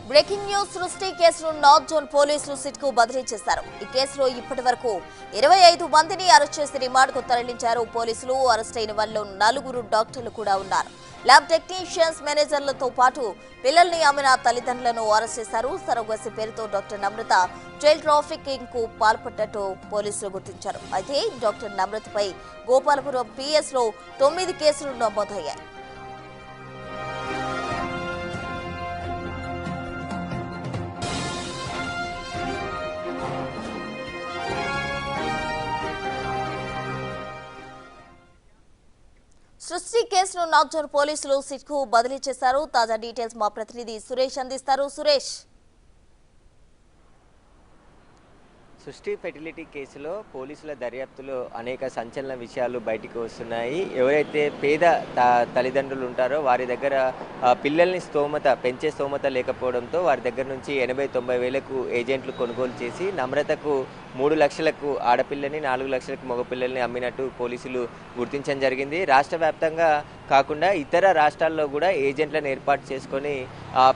Breaking news సృష్టి కేసును north zone పోలీసులు సిట్ కు బదిలీ చేశారు. ఈ కేసులో ఇప్పటి వరకు 25 మందిని అరెస్ట్ చేసి రిమాండ్ కు తరలించారు పోలీసులు. అరెస్ట్ అయిన వారిలో 4 డాక్టర్లు కూడా ఉన్నారు. ల్యాబ్ టెక్నీషియన్స్, మేనేజర్లతో పాటు పిల్లల్ని అమ్మిన తల్లిదండ్రులను అరెస్ట్ చేశారు. సరోగసి పేరుతో డాక్టర్ నమ్రత చైల్డ్ ట్రాఫికింగ్ కు పాల్పడ్డట్టు పోలీసులు గుర్తించారు. అయితే డాక్టర్ నమ్రతపై గోపాలపురం పిఎస్ లో 9 కేసులు నమోదయ్యాయి. సృష్టి కేసును నార్త్ జోన్ పోలీసులు సిట్ కు బదిలీ చేశారు. తాజా డీటెయిల్స్ మా ప్రతినిధి సురేష్ అందిస్తారు. సురేష్, సృష్టి ఫెర్టిలిటీ కేసులో పోలీసుల దర్యాప్తులో అనేక సంచలన విషయాలు బయటికి వస్తున్నాయి. ఎవరైతే పేద తల్లిదండ్రులు ఉంటారో వారి దగ్గర పిల్లల్ని పెంచే స్తోమత లేకపోవడంతో వారి దగ్గర నుంచి 80-90 వేలకు ఏజెంట్లు కొనుగోలు చేసి నమ్రతకు 3 లక్షలకు ఆడపిల్లని 4 లక్షలకు మగపిల్లల్ని అమ్మినట్టు పోలీసులు గుర్తించడం జరిగింది. రాష్ట్ర వ్యాప్తంగా కాకుండా ఇతర రాష్ట్రాల్లో కూడా ఏజెంట్లను ఏర్పాటు చేసుకొని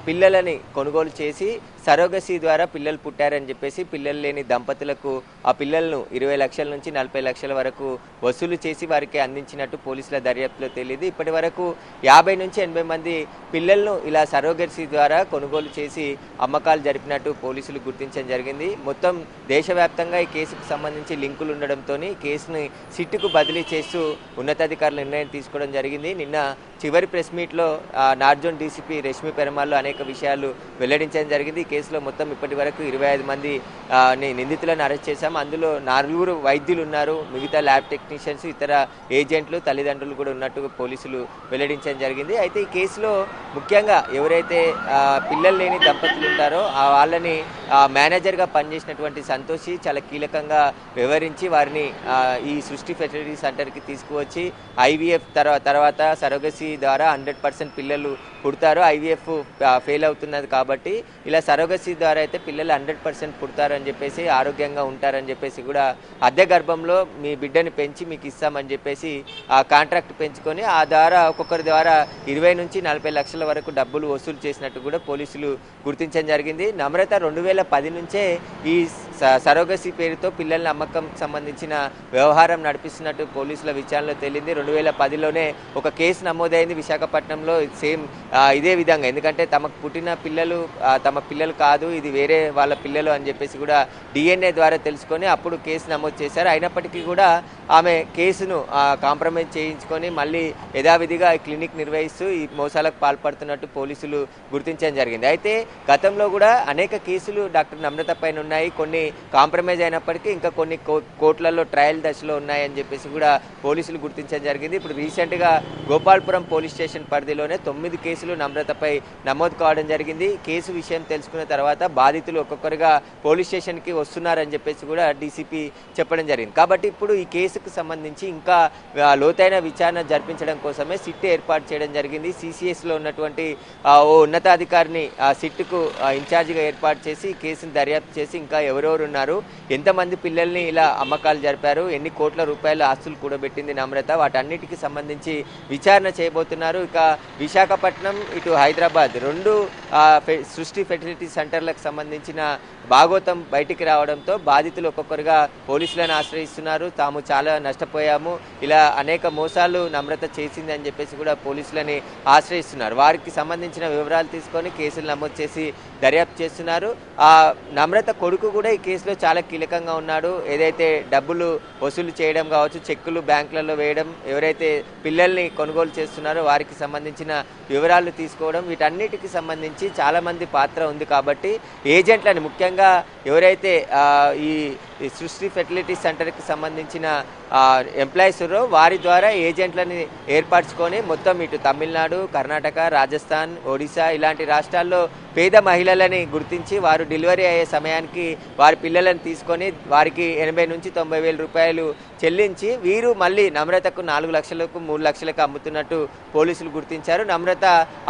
పిల్లలని కొనుగోలు చేసి సరోగసీ ద్వారా పిల్లలు పుట్టారని చెప్పేసి పిల్లలు లేని దంపతులకు ఆ పిల్లలను 20 లక్షల నుంచి 40 లక్షల వరకు వసూలు చేసి వారికి అందించినట్టు పోలీసుల దర్యాప్తులో తెలియదు. ఇప్పటి వరకు 50 నుంచి 80 మంది పిల్లలను ఇలా సరోగసీ ద్వారా కొనుగోలు చేసి అమ్మకాలు జరిపినట్టు పోలీసులు గుర్తించడం జరిగింది. మొత్తం దేశవ్యాప్తంగా ఈ కేసుకు సంబంధించి లింకులు ఉండడంతో కేసుని సిట్టుకు బదిలీ చేస్తూ ఉన్నతాధికారులు నిర్ణయం తీసుకోవడం జరిగింది. నిన్న చివరి ప్రెస్ మీట్లో నార్త్ జోన్ డీసీపీ రష్మి పెరుమాళ్ళు అనేక విషయాలు వెల్లడించడం జరిగింది. ఈ కేసులో మొత్తం ఇప్పటి వరకు 25 మంది నిందితులను అరెస్ట్ చేశాము. అందులో 4 వైద్యులు ఉన్నారు, మిగతా ల్యాబ్ టెక్నీషియన్స్, ఇతర ఏజెంట్లు, తల్లిదండ్రులు కూడా ఉన్నట్టు పోలీసులు వెల్లడించడం జరిగింది. అయితే ఈ కేసులో ముఖ్యంగా ఎవరైతే పిల్లలు లేని దంపతులు ఉంటారో వాళ్ళని మేనేజర్గా పనిచేసినటువంటి సంతోషి చాలా కీలకంగా వ్యవహరించి వారిని ఈ సృష్టి ఫెర్టిలిటీ సెంటర్కి తీసుకువచ్చి ఐవీఎఫ్ తర్వాత సరోగసీ ద్వారా 100% పిల్లలు పుడతారు. ఐవీఎఫ్ ఫెయిల్ అవుతున్నది కాబట్టి ఇలా సరోగసీ ద్వారా అయితే పిల్లలు 100% పుడతారు అని చెప్పేసి, ఆరోగ్యంగా ఉంటారని చెప్పేసి కూడా అద్దె గర్భంలో మీ బిడ్డని పెంచి మీకు ఇస్తామని చెప్పేసి ఆ కాంట్రాక్ట్ పెంచుకొని ఆ ద్వారా ఒక్కొక్కరి ద్వారా 20 నుంచి 40 లక్షల వరకు డబ్బులు వసూలు చేసినట్టు కూడా పోలీసులు గుర్తించడం జరిగింది. నమ్రత 2010 నుంచే ఈ సరోగసీ పేరుతో పిల్లల్ని అమ్మకం సంబంధించిన వ్యవహారం నడిపిస్తున్నట్టు పోలీసుల విచారణలో తేలింది. 2010లోనే ఒక కేసు నమోదైంది విశాఖపట్నంలో. సేమ్ ఇదే విధంగా, ఎందుకంటే తమకు పుట్టిన పిల్లలు తమ పిల్లలు కాదు, ఇది వేరే వాళ్ళ పిల్లలు అని చెప్పేసి కూడా DNA ద్వారా తెలుసుకొని అప్పుడు కేసు నమోదు చేశారు. అయినప్పటికీ కూడా ఆమె కేసును కాంప్రమైజ్ చేయించుకొని మళ్ళీ యథావిధిగా క్లినిక్ నిర్వహిస్తూ ఈ మోసాలకు పాల్పడుతున్నట్టు పోలీసులు గుర్తించడం జరిగింది. అయితే గతంలో కూడా అనేక కేసులు డాక్టర్ నమ్రత పైన ఉన్నాయి. కొన్ని కాంప్రమైజ్ అయినప్పటికీ ఇంకా కొన్ని కోర్టులలో ట్రయల్ దశలో ఉన్నాయని చెప్పేసి కూడా పోలీసులు గుర్తించడం జరిగింది. ఇప్పుడు రీసెంట్గా గోపాల్పురం పోలీస్ స్టేషన్ పరిధిలోనే 9 కేసులు నమ్రతపై నమోదు కావడం జరిగింది. కేసు విషయం తెలుసుకున్న తర్వాత బాధితులు ఒక్కొక్కరుగా పోలీస్ స్టేషన్కి వస్తున్నారని చెప్పేసి కూడా డీసీపీ చెప్పడం జరిగింది. కాబట్టి ఇప్పుడు ఈ కేసుకు సంబంధించి ఇంకా లోతైన విచారణ జరిపించడం కోసమే సిట్ ఏర్పాటు చేయడం జరిగింది. CCSలో ఉన్నటువంటి ఓ ఉన్నతాధికారిని సిట్కు ఇన్ఛార్జిగా ఏర్పాటు చేసి కేసును దర్యాప్తు చేసి ఇంకా ఎవరెవరు ఉన్నారు, ఎంతమంది పిల్లల్ని ఇలా అమ్మకాలు జరిపారు, ఎన్ని కోట్ల రూపాయల ఆస్తులు కూడబెట్టింది నమ్రత, వాటన్నిటికీ సంబంధించి విచారణ చేయబోతున్నారు. ఇక విశాఖపట్నం ఇటు హైదరాబాద్ 2 సృష్టి ఫెర్టిలిటీ సెంటర్లకు సంబంధించిన భాగోతం బయటికి రావడంతో బాధితులు ఒక్కొక్కరుగా పోలీసులను ఆశ్రయిస్తున్నారు. తాము చాలా నష్టపోయాము, ఇలా అనేక మోసాలు నమ్రత చేసింది అని చెప్పేసి కూడా పోలీసులని ఆశ్రయిస్తున్నారు. వారికి సంబంధించిన వివరాలు తీసుకొని కేసులు నమోదు చేసి దర్యాప్తు చేస్తున్నారు. నమ్రత కొడుకు కూడా ఈ కేసులో చాలా కీలకంగా ఉన్నాడు. ఏదైతే డబ్బులు వసూలు చేయడం కావచ్చు, చెక్కులు బ్యాంకులలో వేయడం, ఎవరైతే పిల్లల్ని కొనుగోలు చేస్తున్నారో వారికి సంబంధించిన వివరాలు తీసుకోవడం, వీటన్నిటికి సంబంధించి చాలామంది పాత్ర ఉంది. కాబట్టి ఏజెంట్లని, ముఖ్యంగా ఎవరైతే ఈ సృష్టి ఫెర్టిలిటీ సెంటర్కి సంబంధించిన ఎంప్లాయీస్ వారి ద్వారా ఏజెంట్లని ఏర్పరచుకొని మొత్తం ఇటు తమిళనాడు, కర్ణాటక, రాజస్థాన్, ఒడిశా ఇలాంటి రాష్ట్రాల్లో పేద మహిళలని గుర్తించి వారు డెలివరీ అయ్యే సమయానికి వారి పిల్లలను తీసుకొని వారికి 80 నుంచి 90 వేల రూపాయలు చెల్లించి వీరు మళ్ళీ నమ్రతకు 4 లక్షలకు 3 లక్షలకు అమ్ముతున్నట్టు పోలీసులు గుర్తించారు. నమ్రత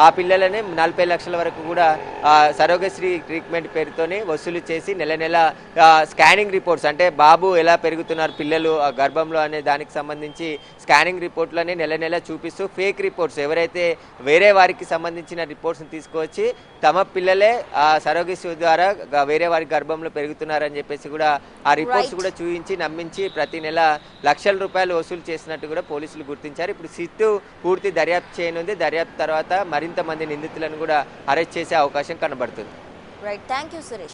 ఆ పిల్లలని 40 లక్షల వరకు కూడా సరోగశ్రీ ట్రీట్మెంట్ పేరుతోనే వసూలు చేసి నెల నెల స్కానింగ్ రిపోర్ట్స్, అంటే బాబు ఎలా పెరుగుతున్నారు పిల్లలు ఆ గర్భంలో అనే దానికి సంబంధించి స్కానింగ్ రిపోర్ట్లని నెల నెల చూపిస్తూ ఫేక్ రిపోర్ట్స్, ఎవరైతే వేరే వారికి సంబంధించిన రిపోర్ట్స్ని తీసుకువచ్చి తమ పిల్లలే సరోగసి ద్వారా వేరే వారి గర్భంలో పెరుగుతున్నారని చెప్పేసి కూడా ఆ రిపోర్ట్స్ కూడా చూపించి నమ్మించి ప్రతి నెల లక్షల రూపాయలు వసూలు చేసినట్టు కూడా పోలీసులు గుర్తించారు. ఇప్పుడు సిట్టు పూర్తి దర్యాప్తు చేయనుంది. దర్యాప్తు తర్వాత మరింత మంది నిందితులను కూడా అరెస్ట్ చేసే అవకాశం కనబడుతుంది. Right, thank you Suresh.